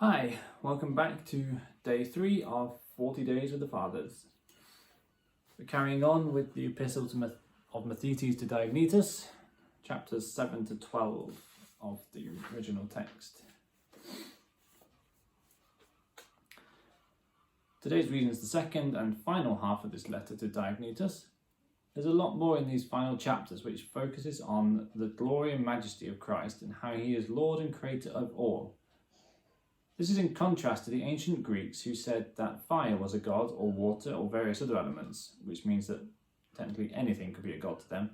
Hi, welcome back to day 3 of 40 Days with the Fathers. We're carrying on with the Epistle of Mathetes to Diognetus, chapters 7 to 12 of the original text. Today's reading is the second and final half of this letter to Diognetus. There's a lot more in these final chapters which focuses on the glory and majesty of Christ and how he is Lord and Creator of all. This is in contrast to the ancient Greeks who said that fire was a god, or water, or various other elements, which means that technically anything could be a god to them.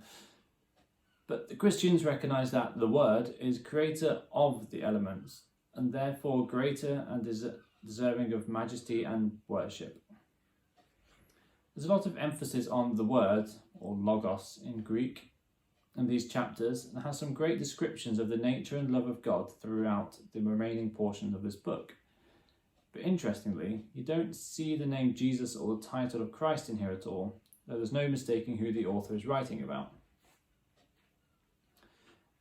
But the Christians recognise that the Word is creator of the elements, and therefore greater and deserving of majesty and worship. There's a lot of emphasis on the word, or logos in Greek, in these chapters, and has some great descriptions of the nature and love of God throughout the remaining portions of this book. But interestingly, you don't see the name Jesus or the title of Christ in here at all, though there's no mistaking who the author is writing about.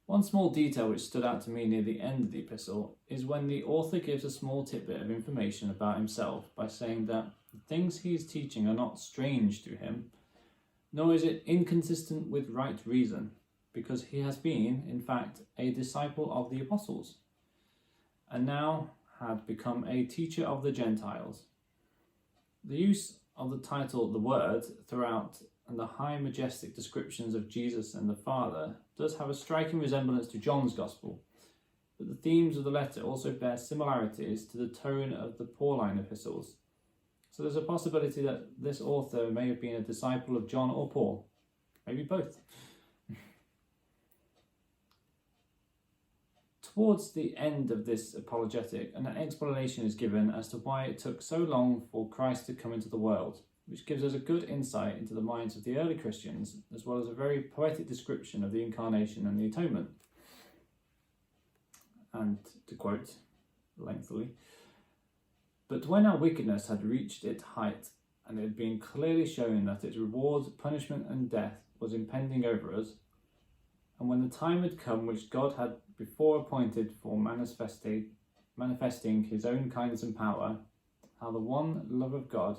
One small detail which stood out to me near the end of the epistle is when the author gives a small tidbit of information about himself by saying that the things he is teaching are not strange to him, nor is it inconsistent with right reason, because he has been, in fact, a disciple of the apostles, and now had become a teacher of the Gentiles. The use of the title, the Word, throughout, and the high majestic descriptions of Jesus and the Father does have a striking resemblance to John's Gospel, but the themes of the letter also bear similarities to the tone of the Pauline epistles. So there's a possibility that this author may have been a disciple of John or Paul, maybe both. Towards the end of this apologetic, an explanation is given as to why it took so long for Christ to come into the world, which gives us a good insight into the minds of the early Christians, as well as a very poetic description of the incarnation and the atonement. And to quote lengthily, "But when our wickedness had reached its height, and it had been clearly shown that its reward, punishment and death was impending over us, and when the time had come which God had before appointed for manifesting his own kindness and power, how the one love of God,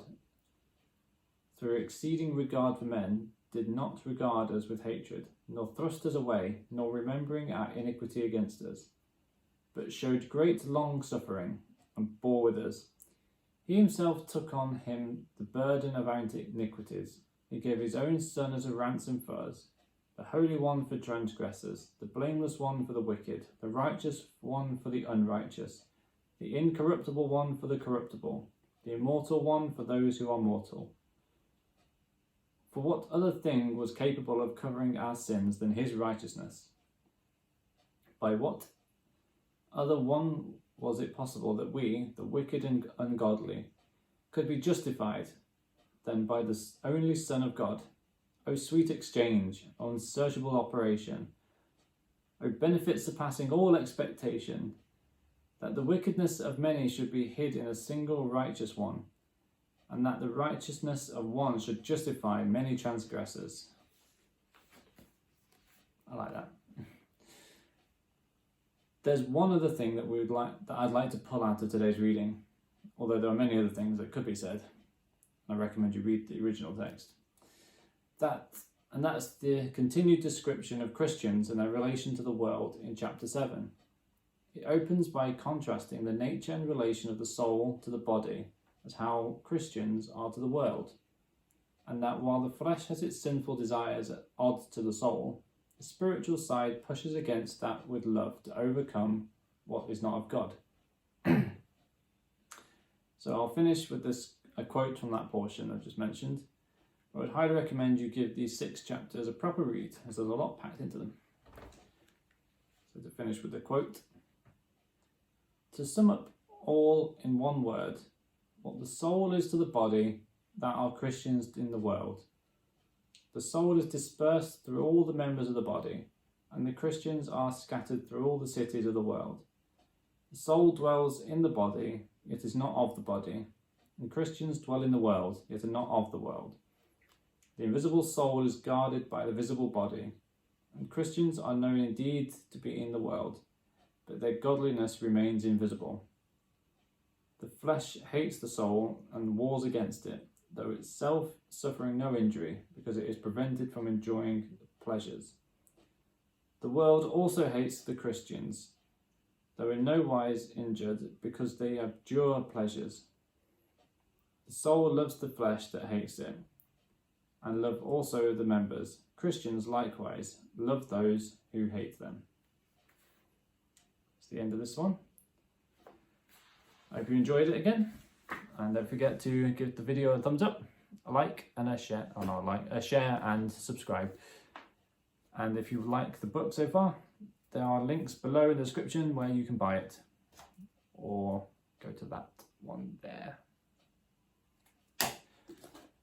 through exceeding regard for men, did not regard us with hatred, nor thrust us away, nor remembering our iniquity against us, but showed great long-suffering, and bore with us. He himself took on him the burden of our iniquities. He gave his own Son as a ransom for us, the Holy One for transgressors, the blameless one for the wicked, the righteous one for the unrighteous, the incorruptible one for the corruptible, the immortal one for those who are mortal. For what other thing was capable of covering our sins than his righteousness? By what other one was it possible that we, the wicked and ungodly, could be justified than by the only Son of God? O sweet exchange, O unsearchable operation, O benefit surpassing all expectation, that the wickedness of many should be hid in a single righteous one, and that the righteousness of one should justify many transgressors." I like that. There's one other thing that I'd like to pull out of today's reading, although there are many other things that could be said. I recommend you read the original text. That's the continued description of Christians and their relation to the world in chapter 7. It opens by contrasting the nature and relation of the soul to the body as how Christians are to the world, and that while the flesh has its sinful desires at odds to the soul, the spiritual side pushes against that with love to overcome what is not of God. So I'll finish with a quote from that portion I've just mentioned. I would highly recommend you give these 6 chapters a proper read, as there's a lot packed into them. So to finish with the quote: "To sum up all in one word, what the soul is to the body, that are Christians in the world. The soul is dispersed through all the members of the body, and the Christians are scattered through all the cities of the world. The soul dwells in the body, yet is not of the body, and Christians dwell in the world, yet are not of the world. The invisible soul is guarded by the visible body, and Christians are known indeed to be in the world, but their godliness remains invisible. The flesh hates the soul and wars against it, though itself suffering no injury, because it is prevented from enjoying pleasures. The world also hates the Christians, though in no wise injured, because they abjure pleasures. The soul loves the flesh that hates it, and love also the members. Christians likewise love those who hate them. That's the end of this one. I hope you enjoyed it again, and don't forget to give the video a thumbs up, a like and a share, a share and subscribe. And if you like the book so far, there are links below in the description where you can buy it, or go to that one there.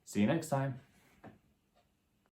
See you next time.